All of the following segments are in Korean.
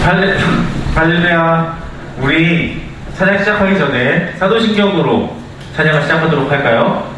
할렐루야. 우리 찬양 시작하기 전에 사도신경으로 찬양을 시작하도록 할까요?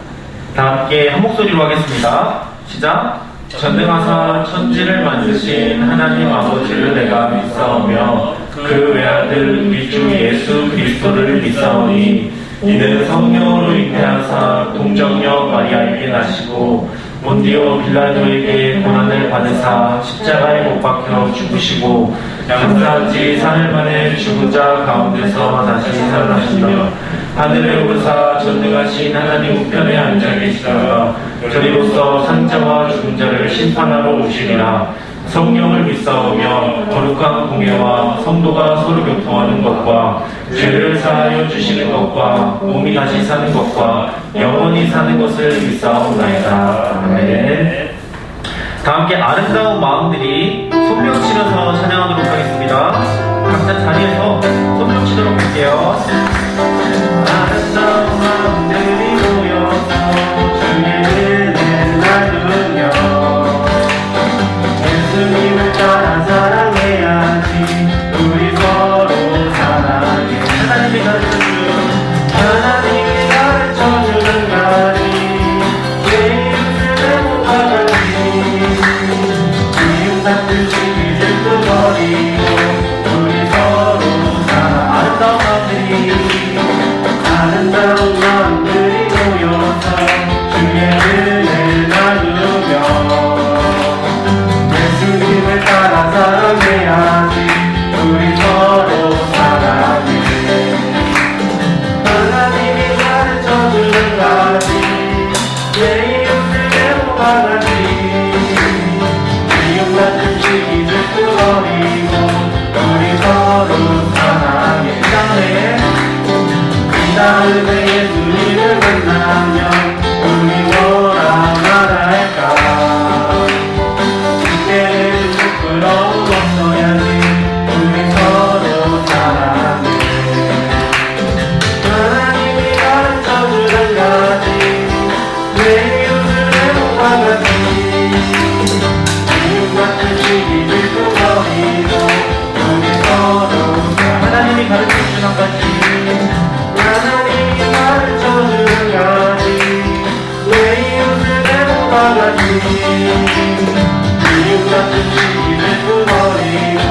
다 함께 한 목소리로 하겠습니다. 시작. 전능하사 천지를 만드신 하나님 아버지를 내가 믿사오며 그 외아들 우리 주 예수 그리스도를 믿사오니 이는 성령으로 잉태하사 동정녀 마리아에게 나시고 본디오 빌라도에게 고난을 받으사 십자가에 못 박혀 죽으시고 장사한 지 3일 만에 죽은 자 가운데서 다시 살아나시며 하늘에 오르사 전능하신 하나님 우편에 앉아 계시다가 저리로서 산자와 죽은 자를 심판하러 오시리라. 성령을 믿사오며 거룩한 공예와 성도가 서로 교통하는 것과 죄를 사하여 주시는 것과 몸이 다시 사는 것과 영원히 사는 것을 믿사옵나이다. 아멘. 다 함께 아름다운 마음들이 손뼉 치면서 찬양하도록 하겠습니다. 각자 자리에서 손뼉 치도록 할게요. 아름다운 마음들이 모여서 주의 은혜를 나누며 예수님을 따라 사랑해야지. 우리 서로 사랑해. 하나님이 가르쳐주는 가리 내 이웃을 행복하지. 이웃 같은 시기 질투버리고 우리 서로 사랑. 아름다운 마음들이 모여서 주의 은혜를 나누며 예수님을 따라 사랑해야지. 우리 서로 사랑해. 하나님이 가르쳐주는 가지 내 이웃을 행복하지. 이웃 같은 시기 질투버리고 우리 서로 사랑해. 이 다음에 예수님을 만나면 우리 뭐라 말할까. 이때는 부끄러움 없어야지. 우리 서로 사랑해. 하나님이 가르쳐주는 가지 내 이웃을 행복하지. 이웃 같은 시기 질투버리고 우리 서로 사랑해. 하나님이 가르쳐주는 가지 하나님이 가르쳐주는 가지 내 이웃을 행복하지. 이웃 같은 시기를 끊어버리고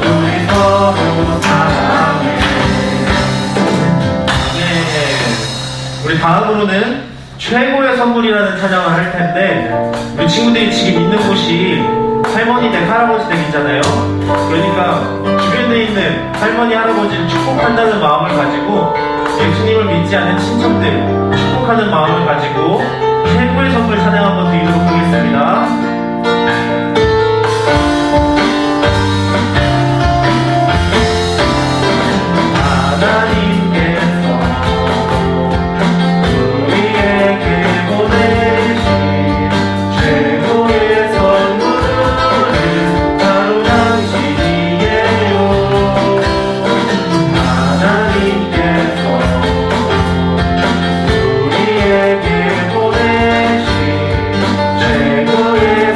우리 서로 사랑해. 네, 우리 다음으로는 최고의 선물이라는 찬양을 할 텐데 우리 친구들이 지금 있는 곳이 할머니 댁 할아버지 댁이잖아요. 그러니까 주변에 있는 할머니 할아버지를 축복한다는 마음을 가지고 예수님을 믿지 않는 친척들 축복하는 마음을 가지고 최고의 선물 찬양 한번 드리도록 하겠습니다. 우리에게 보내신 최고의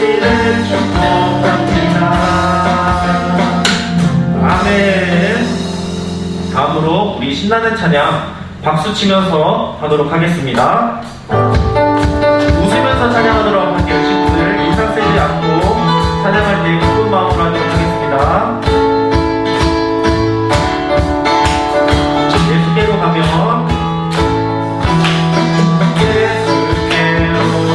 되시기를 축복합니다. 아멘. 다음으로 우리 신나는 찬양 박수 치면서 하도록 하겠습니다. 웃으면서 찬양하도록 할게요. 친구들 인상 쓰지 않고 찬양할 때 기쁜 마음으로 하도록 하겠습니다. 예수께로 가면 예수께로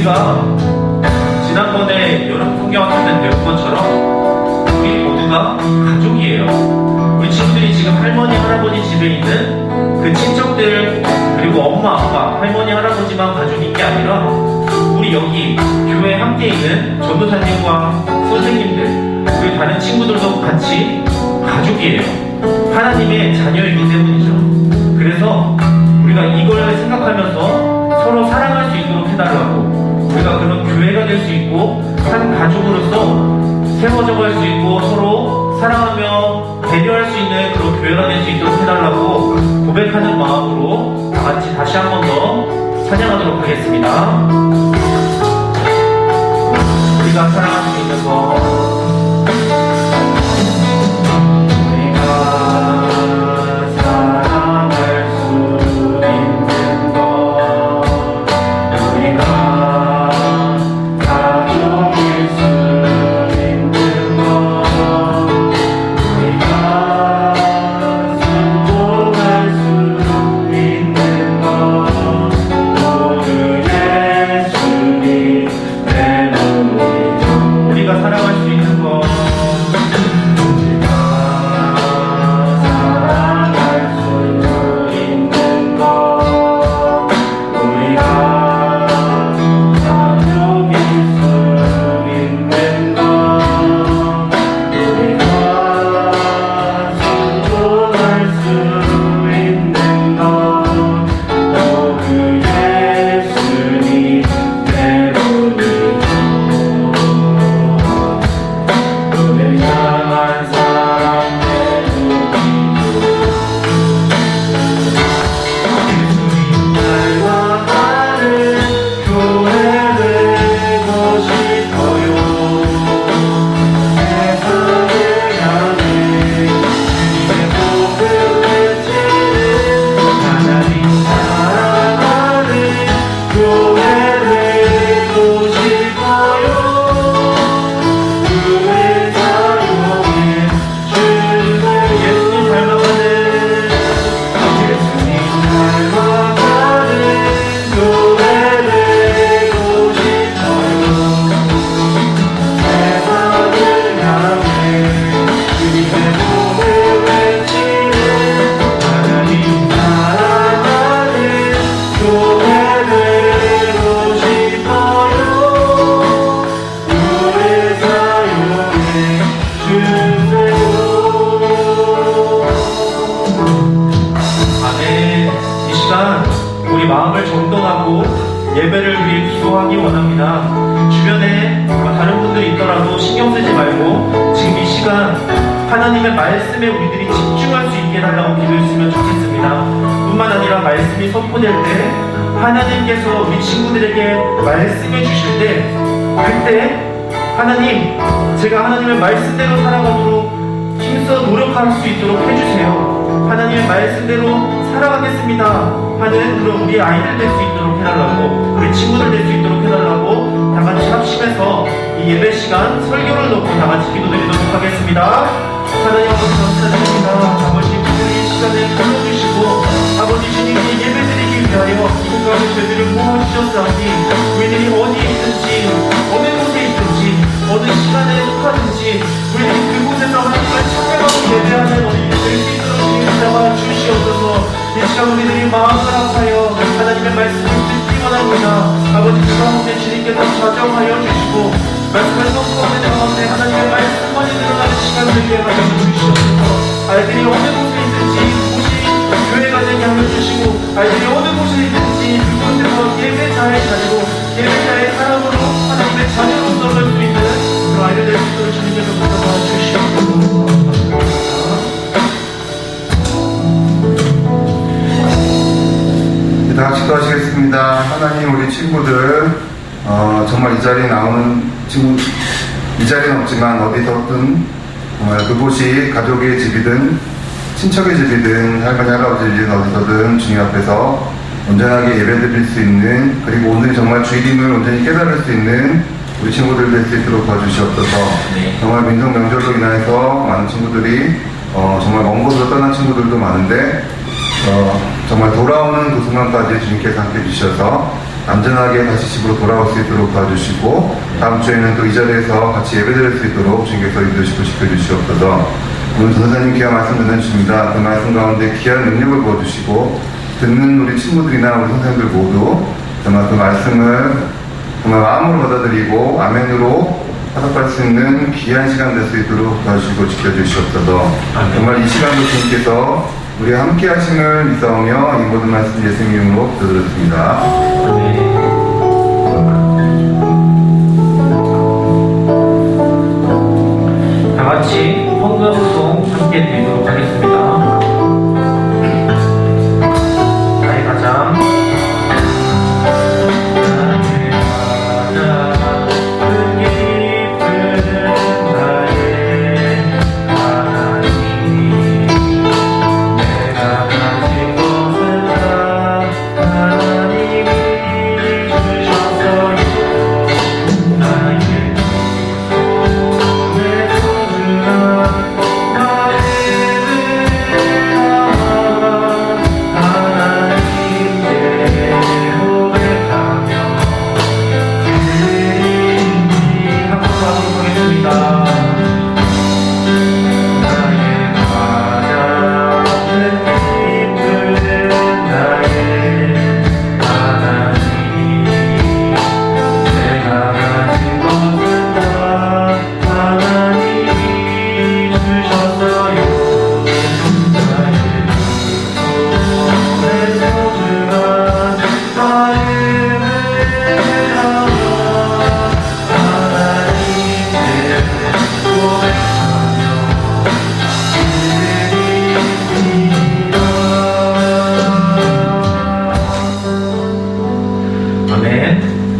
우리가 지난번에 여름 풍경 같은 데 배운 것처럼 우리 모두가 가족이에요. 우리 친구들이 지금 할머니, 할아버지 집에 있는 그 친척들, 그리고 엄마, 아빠, 할머니, 할아버지만 가족인 게 아니라 우리 여기 교회에 함께 있는 전도사님과 선생님들, 그리고 다른 친구들도 같이 가족이에요. 하나님의 자녀이기 때문이죠. 그래서 우리가 이걸 생각하면서 서로 사랑할 수 있도록 해달라고, 우리가 그런 교회가 될 수 있고 한 가족으로서 세워져갈 수 있고 서로 사랑하며 배려할 수 있는 그런 교회가 될 수 있도록 해달라고 고백하는 마음으로 다 같이 다시 한 번 더 찬양하도록 하겠습니다. 우리가 사랑할 수 있는 것, 예배를 위해 기도하기 원합니다. 주변에 다른 분들이 있더라도 신경 쓰지 말고 지금 이 시간 하나님의 말씀에 우리들이 집중할 수 있게 해달라고 기도했으면 좋겠습니다. 뿐만 아니라 말씀이 선포될 때 하나님께서 우리 친구들에게 말씀해 주실 때 그때 하나님, 제가 하나님의 말씀대로 살아가도록 힘써 노력할 수 있도록 해주세요. 하나님의 말씀대로 살아가겠습니다 하는 그런 우리 아이들 될 수 있도록 해달라고, 우리 친구들 될 수 있도록 해달라고 다 같이 합심해서 이 예배 시간 설교를 놓고 다 같이 기도드리도록 하겠습니다. 하나님 아버지 감사드립니다. 아버지 이 시간에 불러주시고 아버지 주님께 예배드리기 위하여 이곳과 저희들을 모아주셨사오니 우리들이 어디에 있든지 어느 곳에 있든지 어느 시간에 속하든지 우리들이 그곳에서 하나님을 찬양하고 예배하는 우리들이 될 수 있도록 주님 잡아 주시옵소서. 이 시간 우리들이 마음을 아파요 하나님의 말씀을 듣기 원합니다. 아버지 그 가운데 주님께서 자정하여 주시고 말씀을 선포하는 가운데 하나님의 말씀만이 들어가는 시간을 되게 하여 주시옵소서. 아이들이 어느 곳에 있든지 그곳이 교회가 되게 하여 주시고 아이들이 어느 곳에 있든지 그곳에서 예배자의 자리로 예배자의 사람으로 하나님의 자녀로서 설 수 있는 그 아이들 될 수 있도록 주님께서 붙잡아 주시옵소서. 다 같이 기도하시겠습니다. 하나님, 우리 친구들 정말 이 자리에 나오는 친구, 이 자리는 없지만 어디서든 정말 그곳이 가족의 집이든 친척의 집이든 할머니 할아버지 집이든 어디서든 주님 앞에서 온전하게 예배드릴 수 있는, 그리고 오늘 정말 주님을 온전히 깨달을 수 있는 우리 친구들 될 수 있도록 도와주시옵소서. 정말 민족 명절로 인해서 많은 친구들이 정말 먼 곳으로 떠난 친구들도 많은데 정말 돌아오는 그 순간까지 주님께서 함께 해주셔서 안전하게 다시 집으로 돌아올 수 있도록 도와주시고, 다음 주에는 또 이 자리에서 같이 예배드릴 수 있도록 주님께서 인도시고 지켜주시옵소서. 오늘 전사님 귀한 말씀 전해주십니다. 그 말씀 가운데 귀한 능력을 부어주시고, 듣는 우리 친구들이나 우리 선생님들 모두 정말 그 말씀을 정말 마음으로 받아들이고 아멘으로 화답할 수 있는 귀한 시간 될 수 있도록 도와주시고 지켜주시옵소서. 정말 이 시간도 주님께서 우리와 함께 하심을 믿사오며 이 모든 말씀 예수님 이름으로 기도드렸습니다. 다 같이 헌금송 함께 드리도록 하겠습니다. 나의 가장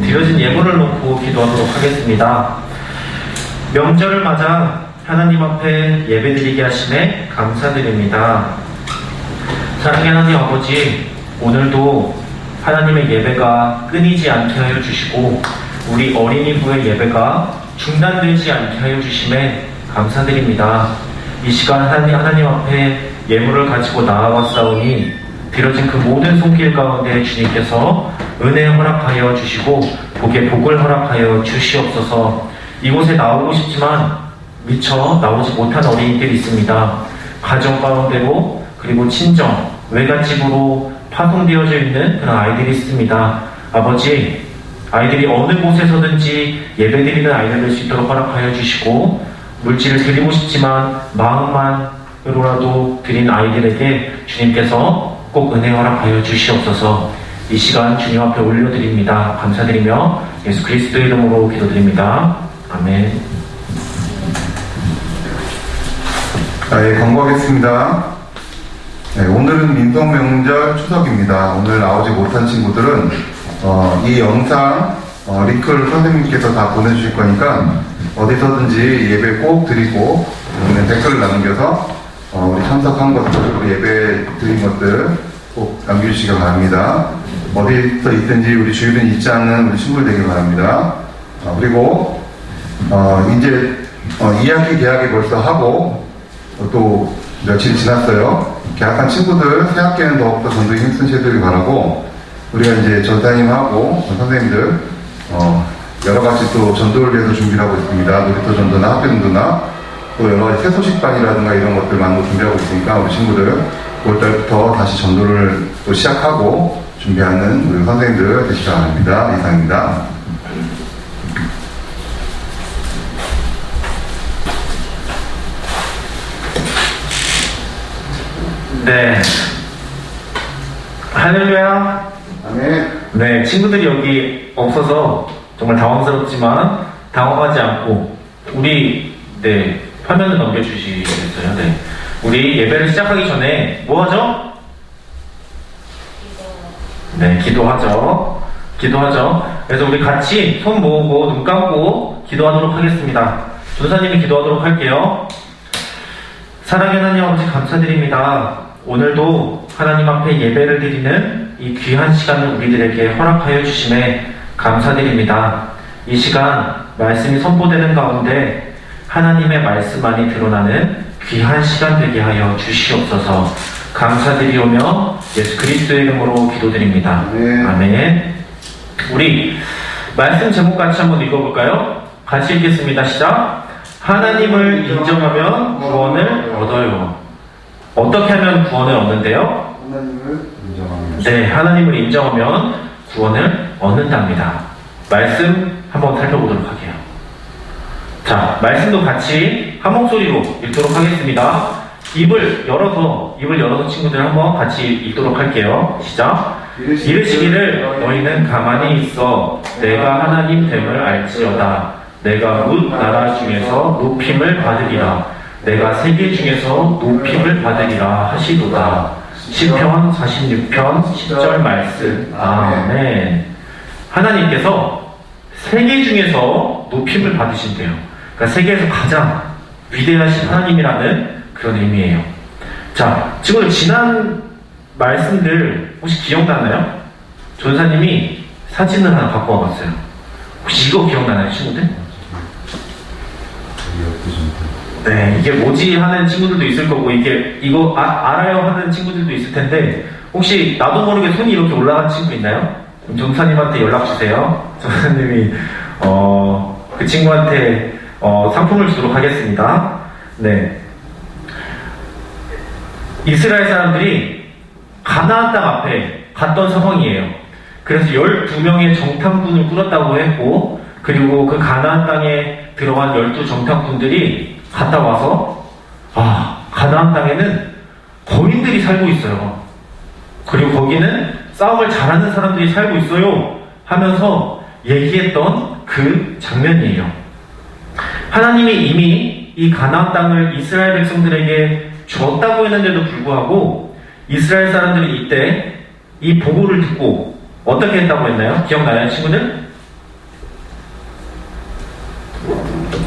드려진 예물을 놓고 기도하도록 하겠습니다. 명절을 맞아 하나님 앞에 예배드리게 하심에 감사드립니다. 사랑의 하나님 아버지, 오늘도 하나님의 예배가 끊이지 않게 하여 주시고 우리 어린이부의 예배가 중단되지 않게 하여 주심에 감사드립니다. 이 시간 하나님 앞에 예물을 가지고 나아왔사오니 드려진 그 모든 손길 가운데 주님께서 은혜 허락하여 주시고 복을 허락하여 주시옵소서. 이곳에 나오고 싶지만 미처 나오지 못한 어린이들이 있습니다. 가정 가운데로 그리고 친정, 외갓집으로 파송되어져 있는 그런 아이들이 있습니다. 아버지, 아이들이 어느 곳에서든지 예배드리는 아이들 될 수 있도록 허락하여 주시고 물질을 드리고 싶지만 마음만으로라도 드린 아이들에게 주님께서 꼭 은혜 허락하여 주시옵소서. 이 시간 주님 앞에 올려드립니다. 감사드리며 예수 그리스도의 이름으로 기도드립니다. 아멘. 경고하겠습니다. 오늘은 민속명절 추석입니다. 오늘 나오지 못한 친구들은 이 영상 링크를 선생님께서 다 보내주실 거니까 어디서든지 예배 꼭 드리고 댓글을 남겨서 우리 참석한 것들, 우리 예배 드린 것들 꼭 남겨주시기 바랍니다. 어디서 있든지 우리 주일은 잊지 않는 우리 친구들 되길 바랍니다. 그리고 이제 2학기 개학이 벌써 하고 또 며칠 지났어요. 개학한 친구들 새 학기에는 더욱더 전도에 힘쓰시길 바라고, 우리가 이제 전사님하고 선생님들 여러 가지 또 전도를 위해서 준비를 하고 있습니다. 놀이터 전도나 학교 전도나 또 여러 가지 새소식반이라든가 이런 것들 많이 준비하고 있으니까 우리 친구들 5월달부터 다시 전도를 또 시작하고 준비하는 우리 선생님들 되시기 바랍니다. 이상입니다. 네. 할렐루야. 아멘. 네, 친구들이 여기 없어서 정말 당황스럽지만 당황하지 않고 우리 화면을 넘겨주시겠어요? 네. 우리 예배를 시작하기 전에 뭐 하죠? 네, 기도하죠. 그래서 우리 같이 손 모으고 눈 감고 기도하도록 하겠습니다. 전사님이 기도하도록 할게요. 사랑의 하나님 아버지 감사드립니다. 오늘도 하나님 앞에 예배를 드리는 이 귀한 시간을 우리들에게 허락하여 주심에 감사드립니다. 이 시간 말씀이 선포되는 가운데 하나님의 말씀만이 드러나는 귀한 시간 되게 하여 주시옵소서. 감사드리오며 예수 그리스도의 이름으로 기도드립니다. 아멘. 아멘. 우리 말씀 제목 같이 한번 읽어볼까요? 같이 읽겠습니다. 시작. 하나님을 인정하면 구원을 얻어요. 어떻게 하면 구원을 얻는데요? 하나님을 인정하면. 네, 하나님을 인정하면 구원을 얻는답니다. 말씀 한번 살펴보도록 할게요. 자, 말씀도 같이 한 목소리로 읽도록 하겠습니다. 입을 열어서 친구들 한번 같이 읽도록 할게요. 시작. 이르시기를 너희는 가만히 있어 내가 하나님 됨을 알지어다. 내가 뭇 나라 중에서 높임을 받으리라. 내가 세계 중에서 높임을 받으리라 하시도다. 시편 46편 10절 말씀. 아멘. 하나님께서 세계 중에서 높임을 받으신대요. 그러니까 세계에서 가장 위대하신 하나님이라는 그런 의미예요. 자, 지금 지난 말씀들 혹시 기억나나요? 전사님이 사진을 하나 갖고 와봤어요. 혹시 이거 기억나나요, 친구들? 네, 이게 뭐지 하는 친구들도 있을 거고, 이거 알아요 하는 친구들도 있을 텐데, 혹시 나도 모르게 손이 이렇게 올라간 친구 있나요? 그럼 전사님한테 연락 주세요. 전사님이 그 친구한테 상품을 주도록 하겠습니다. 네. 이스라엘 사람들이 가나안 땅 앞에 갔던 상황이에요. 그래서 12명의 정탐꾼을 꾸렸다고 했고, 그리고 그 가나안 땅에 들어간 12정탐꾼들이 갔다 와서 가나안 땅에는 거인들이 살고 있어요. 그리고 거기는 싸움을 잘하는 사람들이 살고 있어요 하면서 얘기했던 그 장면이에요. 하나님이 이미 이 가나안 땅을 이스라엘 백성들에게 줬다고 했는데도 불구하고 이스라엘 사람들이 이때 이 보고를 듣고 어떻게 했다고 했나요? 기억나요, 친구들?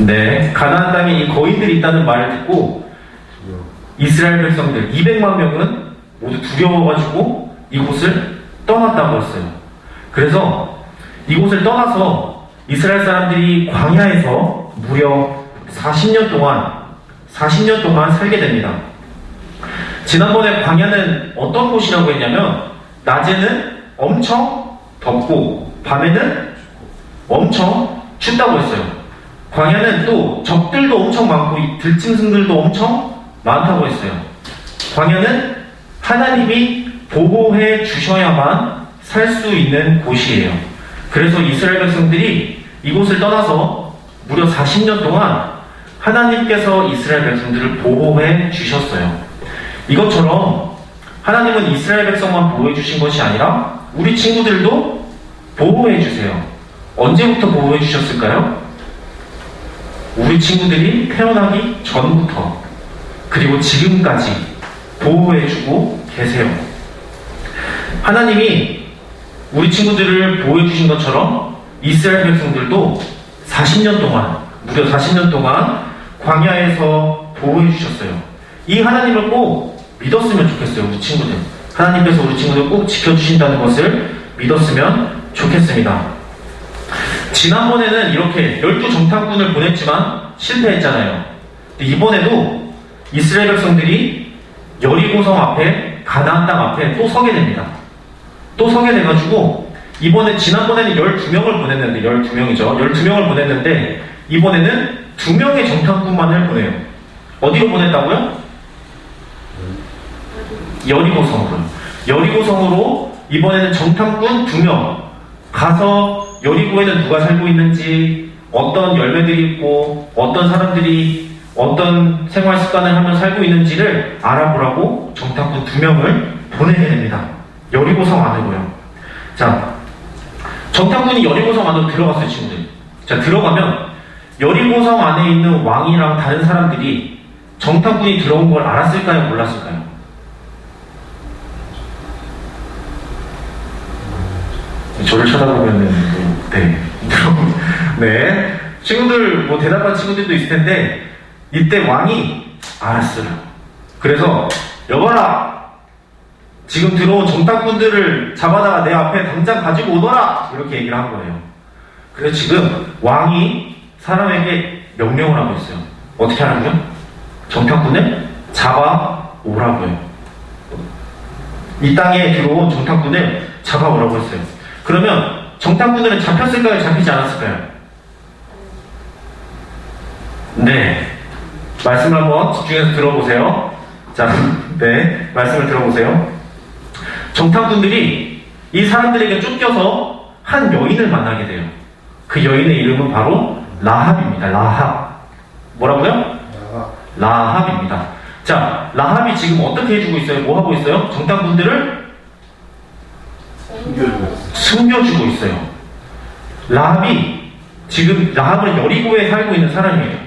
네, 가나안 땅에 이 거인들이 있다는 말을 듣고 이스라엘 백성들 200만 명은 모두 두려워가지고 이곳을 떠났다고 했어요. 그래서 이곳을 떠나서 이스라엘 사람들이 광야에서 무려 40년 동안 살게 됩니다. 지난번에 광야는 어떤 곳이라고 했냐면 낮에는 엄청 덥고 밤에는 엄청 춥다고 했어요. 광야는 또 적들도 엄청 많고 들짐승들도 엄청 많다고 했어요. 광야는 하나님이 보호해 주셔야만 살 수 있는 곳이에요. 그래서 이스라엘 백성들이 이곳을 떠나서 무려 40년 동안 하나님께서 이스라엘 백성들을 보호해 주셨어요. 이것처럼 하나님은 이스라엘 백성만 보호해 주신 것이 아니라 우리 친구들도 보호해 주세요. 언제부터 보호해 주셨을까요? 우리 친구들이 태어나기 전부터 그리고 지금까지 보호해 주고 계세요. 하나님이 우리 친구들을 보호해 주신 것처럼 이스라엘 백성들도 40년 동안, 무려 40년 동안 광야에서 보호해 주셨어요. 이 하나님을 꼭 믿었으면 좋겠어요, 우리 친구들. 하나님께서 우리 친구들 꼭 지켜주신다는 것을 믿었으면 좋겠습니다. 지난번에는 이렇게 12정탐꾼을 보냈지만 실패했잖아요. 이번에도 이스라엘 백성들이 여리고성 앞에, 가나안 땅 앞에 또 서게 됩니다. 또 서게 돼가지고 지난번에는 12명을 보냈는데 12명을 보냈는데 이번에는 2명의 정탐꾼만을 보내요. 어디로 보냈다고요? 여리고성으로 이번에는 정탐꾼 2명 가서 여리고에는 누가 살고 있는지, 어떤 열매들이 있고 어떤 사람들이 어떤 생활 습관을 하며 살고 있는지를 알아보라고 정탐꾼 2명을 보내게 됩니다. 여리고성 안으로요. 자, 정탐꾼이 여리고성 안으로 들어갔어요, 친구들. 자, 들어가면 여리고성 안에 있는 왕이랑 다른 사람들이 정탐꾼이 들어온 걸 알았을까요? 몰랐을까요? 저를 쳐다보면은 네, 친구들 대답한 친구들도 있을 텐데 이때 왕이 알았어요. 그래서 여봐라, 지금 들어온 정탐꾼들을 잡아다가 내 앞에 당장 가지고 오너라, 이렇게 얘기를 한 거예요. 그래서 지금 왕이 사람에게 명령을 하고 있어요. 어떻게 하라고요? 정탐꾼을 잡아오라고요. 이 땅에 들어온 정탐꾼을 잡아오라고 했어요. 그러면 정탐꾼들은 잡혔을까요? 잡히지 않았을까요? 네. 말씀을 한번 집중해서 들어보세요. 자, 네. 말씀을 들어보세요. 정탐꾼들이 이 사람들에게 쫓겨서 한 여인을 만나게 돼요. 그 여인의 이름은 바로 라합입니다. 라합. 뭐라고요? 라합입니다. 자, 라합이 지금 어떻게 해주고 있어요? 뭐 하고 있어요? 정탐꾼들을 숨겨주고 있어요. 라합이 지금 라합은 여리고에 살고 있는 사람이에요.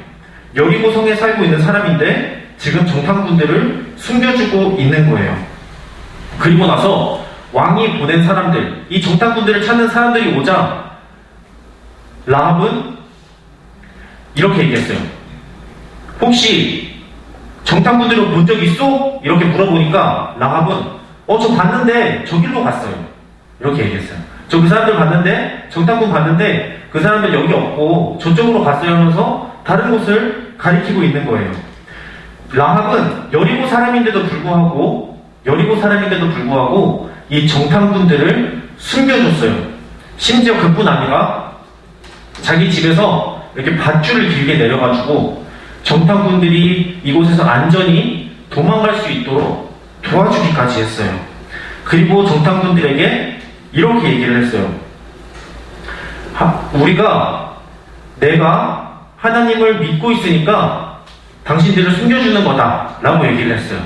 여리고 성에 살고 있는 사람인데 지금 정탐꾼들을 숨겨주고 있는 거예요. 그리고 나서 왕이 보낸 사람들, 이 정탐꾼들을 찾는 사람들이 오자 라합은 이렇게 얘기했어요. 혹시 정탐꾼들을 본 적 있어? 이렇게 물어보니까 라합은 저 봤는데 저길로 갔어요. 이렇게 얘기했어요. 저 그 사람들 봤는데, 정탐꾼 봤는데 그 사람들 여기 없고 저쪽으로 갔어요 하면서 다른 곳을 가리키고 있는 거예요. 라합은 여리고 사람인데도 불구하고 이 정탐꾼들을 숨겨줬어요. 심지어 그뿐 아니라 자기 집에서 이렇게 밧줄을 길게 내려가지고 정탐꾼들이 이곳에서 안전히 도망갈 수 있도록 도와주기까지 했어요. 그리고 정탐꾼들에게 이렇게 얘기를 했어요. 내가 하나님을 믿고 있으니까 당신들을 숨겨주는 거다 라고 얘기를 했어요.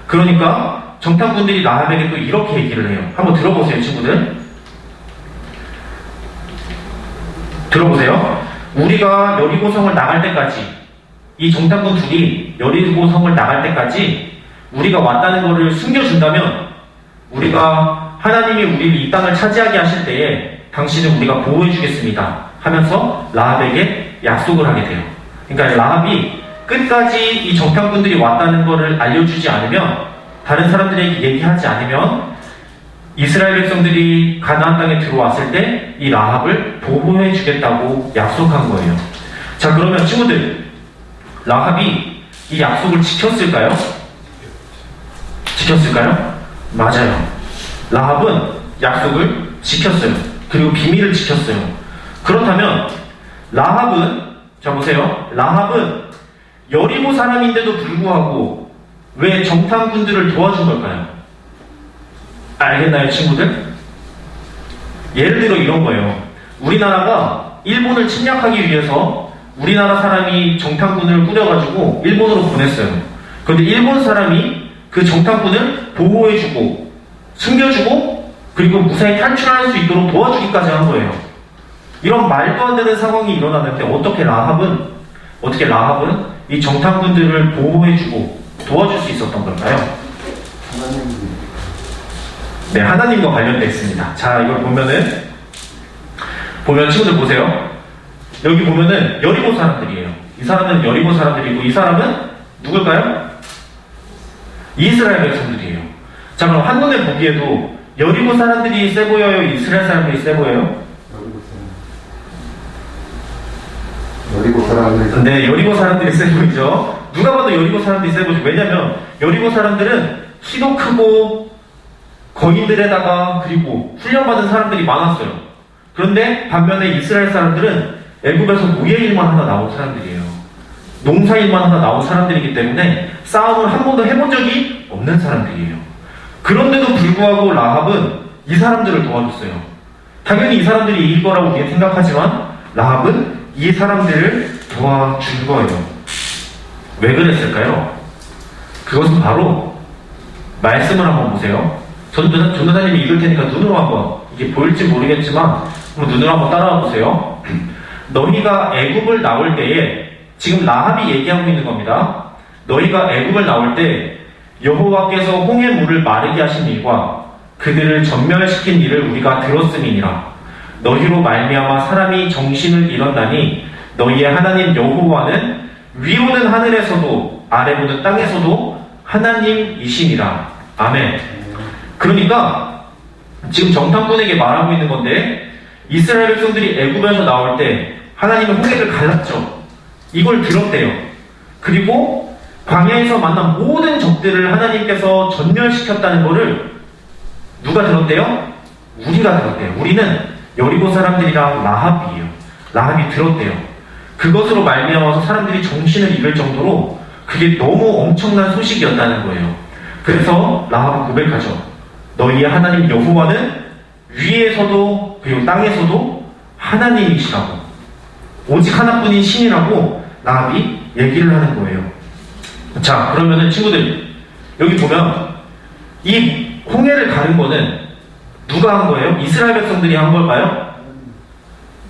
그러니까 정탐꾼들이 라합에게 또 이렇게 얘기를 해요. 한번 들어보세요, 친구들. 들어보세요. 우리가 여리고성을 나갈 때까지, 이 정탐꾼 둘이 여리고성을 나갈 때까지 우리가 왔다는 것을 숨겨준다면 우리가 하나님이 우리를 이 땅을 차지하게 하실 때에 당신은 우리가 보호해주겠습니다 하면서 라합에게 약속을 하게 돼요. 그러니까 라합이 끝까지 이 정탐꾼들이 왔다는 것을 알려주지 않으면, 다른 사람들에게 얘기하지 않으면 이스라엘 백성들이 가나안 땅에 들어왔을 때 이 라합을 보호해주겠다고 약속한 거예요. 자, 그러면 친구들, 라합이 이 약속을 지켰을까요? 지켰을까요? 맞아요. 라합은 약속을 지켰어요. 그리고 비밀을 지켰어요. 그렇다면 라합은, 자 보세요. 라합은 여리고 사람인데도 불구하고 왜 정탐꾼들을 도와준 걸까요? 알겠나요, 친구들? 예를 들어 이런 거예요. 우리나라가 일본을 침략하기 위해서 우리나라 사람이 정탐꾼을 꾸려가지고 일본으로 보냈어요. 그런데 일본 사람이 그 정탐꾼을 보호해주고 숨겨주고 그리고 무사히 탈출할 수 있도록 도와주기까지 한 거예요. 이런 말도 안 되는 상황이 일어나는데 어떻게 라합은 이 정탐꾼들을 보호해주고 도와줄 수 있었던 걸까요? 네, 하나님과 관련되어 있습니다. 자, 이걸 보면 친구들 보세요. 여기 보면은 여리고 사람들이에요. 이 사람은 여리고 사람들이고 이 사람은 누굴까요? 이스라엘 백성들이에요. 자, 그럼 한눈에 보기에도 여리고 사람들이 세 보여요? 이스라엘 사람들이 세 보여요? 여리고 사람들이. 네, 여리고 사람들이 세 보이죠. 누가 봐도 여리고 사람들이 세 보이죠. 왜냐면 여리고 사람들은 키도 크고 거인들에다가 그리고 훈련받은 사람들이 많았어요. 그런데 반면에 이스라엘 사람들은 애굽에서 노예일만 하나 나온 사람들이에요. 농사일만 하나 나온 사람들이기 때문에 싸움을 한 번도 해본 적이 없는 사람들이에요. 그런데도 불구하고 라합은 이 사람들을 도와줬어요. 당연히 이 사람들이 이길 거라고 우리가 생각하지만 라합은 이 사람들을 도와준 거예요. 왜 그랬을까요? 그것은 바로 말씀을 한번 보세요. 전도사님이 읽을 테니까 눈으로 한번, 이게 보일지 모르겠지만 눈으로 한번 따라와 보세요. 너희가 애굽을 나올 때에, 지금 라합이 얘기하고 있는 겁니다. 너희가 애굽을 나올 때 여호와께서 홍해 물을 마르게 하신 일과 그들을 전멸시킨 일을 우리가 들었음이니라. 너희로 말미암아 사람이 정신을 잃었나니 너희의 하나님 여호와는 위로는 하늘에서도 아래로는 땅에서도 하나님이시니라. 아멘. 그러니까 지금 정탐꾼에게 말하고 있는 건데, 이스라엘 백성들이 애굽에서 나올 때 하나님은 홍해를 갈랐죠. 이걸 들었대요. 그리고 광야에서 만난 모든 적들을 하나님께서 전멸시켰다는 것을 누가 들었대요? 우리가 들었대요. 우리는 여리고 사람들이랑 라합이에요. 라합이 들었대요. 그것으로 말미암아서 사람들이 정신을 잃을 정도로 그게 너무 엄청난 소식이었다는 거예요. 그래서 라합은 고백하죠. 너희의 하나님 여호와는 위에서도 그리고 땅에서도 하나님이시라고, 오직 하나뿐인 신이라고 라합이 얘기를 하는 거예요. 자, 그러면은 친구들, 여기 보면 이 홍해를 가른 거는 누가 한 거예요? 이스라엘 백성들이 한 걸까요?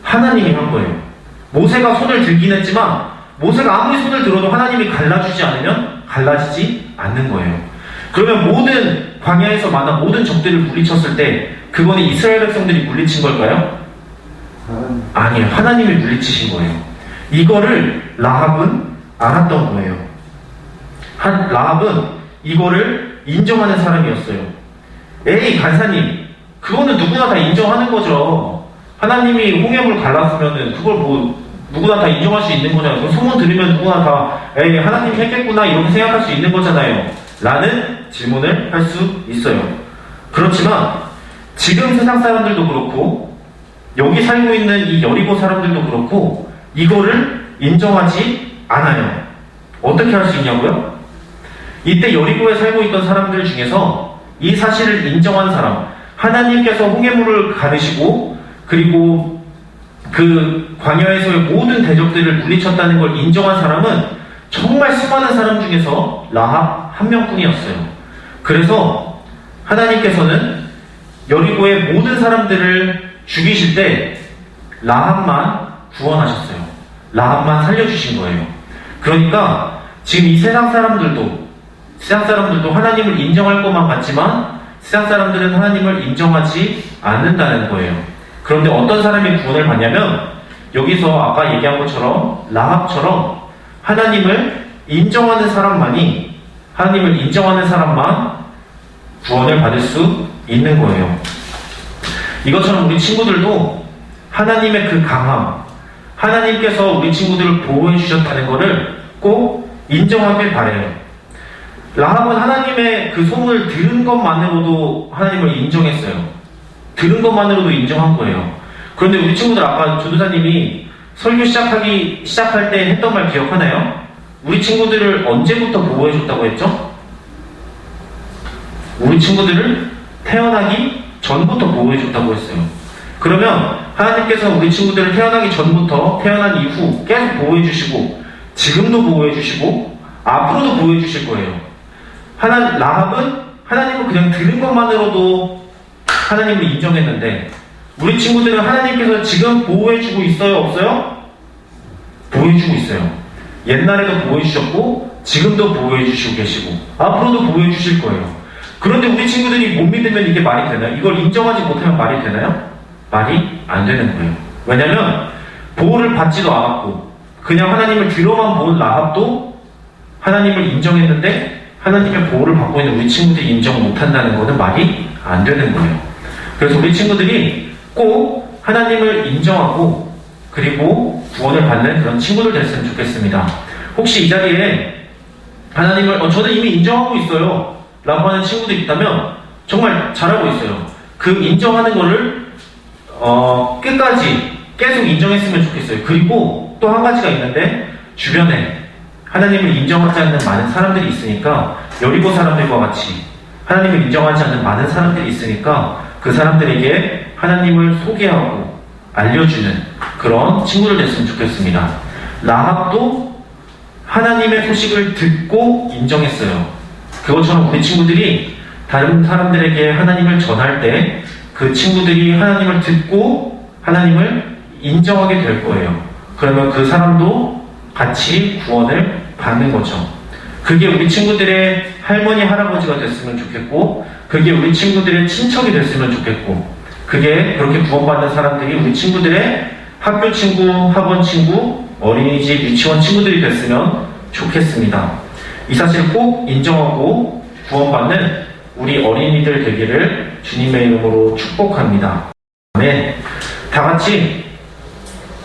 하나님이 한 거예요. 모세가 손을 들긴 했지만 모세가 아무리 손을 들어도 하나님이 갈라주지 않으면 갈라지지 않는 거예요. 그러면 모든 광야에서 만난 모든 적들을 물리쳤을 때 그거는 이스라엘 백성들이 물리친 걸까요? 아니에요. 하나님이 물리치신 거예요. 이거를 라합은 알았던 거예요. 라합은 이거를 인정하는 사람이었어요. 에이 간사님, 그거는 누구나 다 인정하는 거죠. 하나님이 홍해물 갈랐으면은 그걸 뭐 누구나 다 인정할 수 있는 거잖아요. 소문 들으면 누구나 다 에이 하나님 했겠구나 이렇게 생각할 수 있는 거잖아요. 라는 질문을 할 수 있어요. 그렇지만 지금 세상 사람들도 그렇고 여기 살고 있는 이 여리고 사람들도 그렇고 이거를 인정하지 않아요. 어떻게 할 수 있냐고요? 이때 여리고에 살고 있던 사람들 중에서 이 사실을 인정한 사람, 하나님께서 홍해물을 가르시고 그리고 그 광야에서의 모든 대적들을 물리쳤다는 걸 인정한 사람은 정말 수많은 사람 중에서 라합 한 명뿐이었어요. 그래서 하나님께서는 여리고의 모든 사람들을 죽이실 때 라합만 구원하셨어요. 라합만 살려주신 거예요. 그러니까 지금 이 세상 사람들도 하나님을 인정할 것만 같지만 세상 사람들은 하나님을 인정하지 않는다는 거예요. 그런데 어떤 사람이 구원을 받냐면 여기서 아까 얘기한 것처럼 라합처럼 하나님을 인정하는 사람만 구원을 받을 수 있는 거예요. 이것처럼 우리 친구들도 하나님의 그 강함, 하나님께서 우리 친구들을 보호해 주셨다는 것을 꼭 인정하길 바래요. 라합은 하나님의 그 소문을 들은 것만으로도 하나님을 인정했어요. 들은 것만으로도 인정한 거예요. 그런데 우리 친구들 아까 조도사님이 설교 시작할 때 했던 말 기억하나요? 우리 친구들을 언제부터 보호해 줬다고 했죠? 우리 친구들을 태어나기 전부터 보호해 줬다고 했어요. 그러면 하나님께서 우리 친구들을 태어나기 전부터 태어난 이후 계속 보호해 주시고 지금도 보호해 주시고 앞으로도 보호해 주실 거예요. 라합은 하나님을 그냥 들은 것만으로도 하나님을 인정했는데 우리 친구들은 하나님께서 지금 보호해주고 있어요? 없어요? 보호해주고 있어요. 옛날에도 보호해주셨고 지금도 보호해주시고 계시고 앞으로도 보호해주실 거예요. 그런데 우리 친구들이 못 믿으면 이게 말이 되나요? 이걸 인정하지 못하면 말이 되나요? 말이 안 되는 거예요. 왜냐면 보호를 받지도 않았고 그냥 하나님을 들어만 본 라합도 하나님을 인정했는데 하나님의 보호를 받고 있는 우리 친구들이 인정 못한다는 것은 말이 안 되는 거예요. 그래서 우리 친구들이 꼭 하나님을 인정하고 그리고 구원을 받는 그런 친구들 됐으면 좋겠습니다. 혹시 이 자리에 하나님을 저는 이미 인정하고 있어요 라고 하는 친구들이 있다면 정말 잘하고 있어요. 그 인정하는 거를 끝까지 계속 인정했으면 좋겠어요. 그리고 또 한 가지가 있는데 주변에 하나님을 인정하지 않는 많은 사람들이 있으니까 여리고 사람들과 같이 하나님을 인정하지 않는 많은 사람들이 있으니까 그 사람들에게 하나님을 소개하고 알려주는 그런 친구들 됐으면 좋겠습니다. 라합도 하나님의 소식을 듣고 인정했어요. 그것처럼 우리 친구들이 다른 사람들에게 하나님을 전할 때 그 친구들이 하나님을 듣고 하나님을 인정하게 될 거예요. 그러면 그 사람도 같이 구원을 받는 거죠. 그게 우리 친구들의 할머니, 할아버지가 됐으면 좋겠고 그게 우리 친구들의 친척이 됐으면 좋겠고 그게 그렇게 구원받는 사람들이 우리 친구들의 학교 친구, 학원 친구, 어린이집, 유치원 친구들이 됐으면 좋겠습니다. 이 사실을 꼭 인정하고 구원받는 우리 어린이들 되기를 주님의 이름으로 축복합니다. 네, 다 같이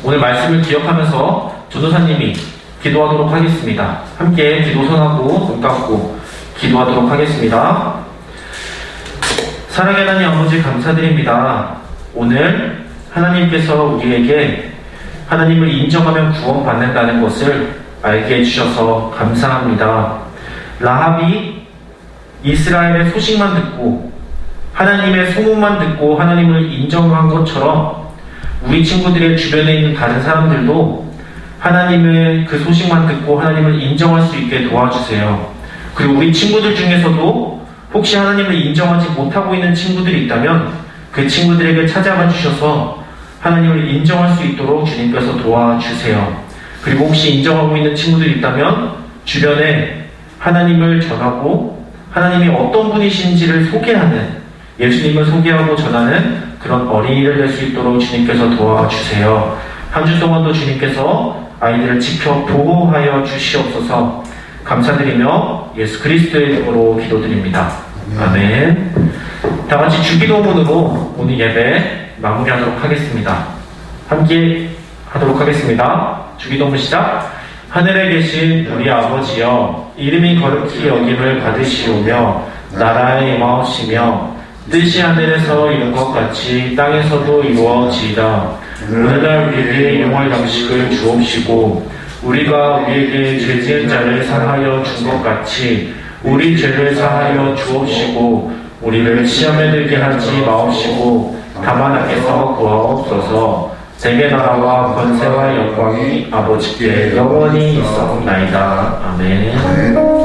오늘 말씀을 기억하면서 전도사님이 기도하도록 하겠습니다. 함께 기도 선하고 눈 감고 기도하도록 하겠습니다. 사랑의 하나님 아버지 감사드립니다. 오늘 하나님께서 우리에게 하나님을 인정하면 구원받는다는 것을 알게 해주셔서 감사합니다. 라합이 이스라엘의 소식만 듣고 하나님의 소문만 듣고 하나님을 인정한 것처럼 우리 친구들의 주변에 있는 다른 사람들도 하나님의 그 소식만 듣고 하나님을 인정할 수 있게 도와주세요. 그리고 우리 친구들 중에서도 혹시 하나님을 인정하지 못하고 있는 친구들이 있다면 그 친구들에게 찾아가 주셔서 하나님을 인정할 수 있도록 주님께서 도와주세요. 그리고 혹시 인정하고 있는 친구들이 있다면 주변에 하나님을 전하고 하나님이 어떤 분이신지를 소개하는, 예수님을 소개하고 전하는 그런 어린이를 될 수 있도록 주님께서 도와주세요. 한 주 동안도 주님께서 아이들을 지켜 보호하여 주시옵소서. 감사드리며 예수 그리스도의 이름으로 기도드립니다. 아멘. 다 같이 주기도문으로 오늘 예배 마무리하도록 하겠습니다. 함께 하도록 하겠습니다. 주기도문 시작. 하늘에 계신 우리 아버지여, 이름이 거룩히 여김을 받으시오며 나라에 임하옵시며 뜻이 하늘에서 이룬 것 같이 땅에서도 이루어지이다. 오늘날 우리에게 일용할 양식을 주옵시고 우리가 우리에게 죄 지은 자를 사하여 준 것 같이 우리 죄를 사하여 주옵시고 우리를 시험에 들게 하지 마옵시고 다만 악에서 구하옵소서. 세계 나라와 권세와 영광이 아버지께 영원히 있사옵나이다. 아멘.